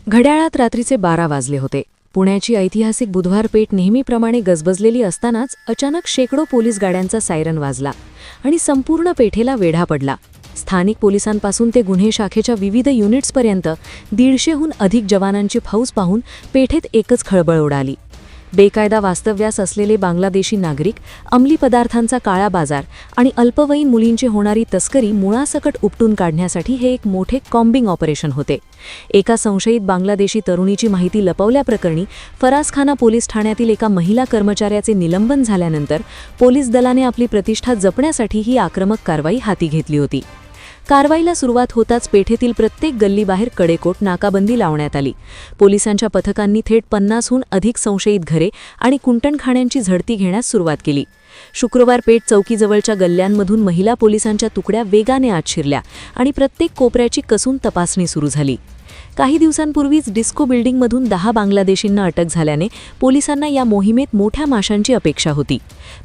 घड्याळात रात्रीचे 12 वाजले होते. पुण्याची ऐतिहासिक बुधवार पेठ नेहमीप्रमाणे गजबजलेली असतानाच अचानक शेकडो पोलीस गाड्यांचा सायरन वाजला आणि संपूर्ण पेठेला वेढा पडला. स्थानिक पोलिसांपासून ते गुन्हे शाखेच्या विविध युनिट्सपर्यंत 150हून अधिक जवानांची फौज पाहून पेठेत एकच खळबळ उडाली. बेकायदा वास्तव्यास असलेले बांगलादेशी नागरिक, अंमली पदार्थांचा काळा बाजार आणि अल्पवयीन मुलींची होणारी तस्करी मुळासकट उपटून काढण्यासाठी हे एक मोठे कॉम्बिंग ऑपरेशन होते. एका संशयित बांगलादेशी तरुणीची माहिती लपवल्याप्रकरणी फरासखाना पोलीस ठाण्यातील एका महिला कर्मचाऱ्याचे निलंबन झाल्यानंतर पोलीस दलाने आपली प्रतिष्ठा जपण्यासाठी ही आक्रमक कारवाई हाती घेतली होती. कारवाईला सुरुवात होताच पेठेतील प्रत्येक गल्लीबाहेर कडेकोट नाकाबंदी लावण्यात आली. पोलिसांच्या पथकांनी थेट 50हून अधिक संशयित घरे आणि कुंटणखाण्यांची झडती घेण्यास सुरुवात केली. शुक्रवार पेठ चौकीजवळच्या गल्ल्यांमधून महिला पोलिसांच्या तुकड्या वेगाने आत शिरल्या आणि प्रत्येक कोपऱ्याची कसून तपासणी सुरू झाली. काही दिवसांपूर्वीच डिस्को बिल्डिंगमधून 10 बांगलादेशींना अटक झाल्याने पोलिसांना या मोहिमेत मोठ्या माशांची अपेक्षा होती.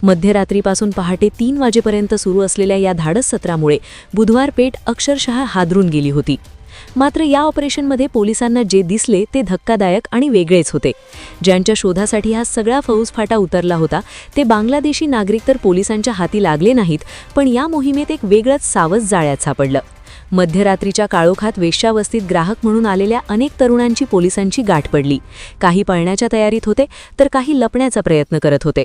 मध्यरात्रीपासून पहाटे 3 वाजेपर्यंत सुरू असलेल्या या धाडस सत्रामुळे बुधवार पेठ अक्षरशः हादरून गेली होती. मात्र या ऑपरेशनमध्ये पोलिसांना जे दिसले ते धक्कादायक आणि वेगळेच होते. ज्यांच्या शोधासाठी हा सगळा फौजफाटा उतरला होता ते बांगलादेशी नागरिक तर पोलिसांच्या हाती लागले नाहीत, पण या मोहिमेत एक वेगळंच सावज जाळ्यात सापडलं. मध्यरात्रीच्या काळोखात वेश्यावस्तीत ग्राहक म्हणून आलेल्या अनेक तरुणांची पोलिसांची गाठ पडली. काही पळण्याच्या तयारीत होते तर काही लपण्याचा प्रयत्न करत होते.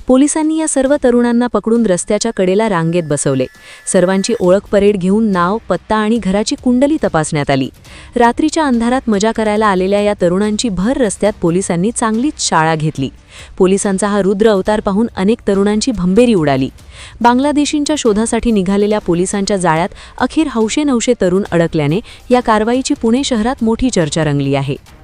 पोलिसांनी या सर्व तरुणांना पकडून रस्त्याच्या कडेला रांगेत बसवले. सर्वांची ओळख परेड घेऊन नाव, पत्ता आणि घराची कुंडली तपासण्यात आली. रात्रीच्या अंधारात मजा करायला आलेल्या या तरुणांची भर रस्त्यात पोलिसांनी चांगलीच शाळा घेतली. पोलिसांचा हा रुद्र अवतार पाहून अनेक तरुणांची भंबेरी उडाली. बांगलादेशींच्या शोधासाठी निघालेल्या पोलिसांच्या जाळ्यात अखेर हौशे-नवशे तरुण अडकल्याने या कारवाईची पुणे शहरात मोठी चर्चा रंगली आहे.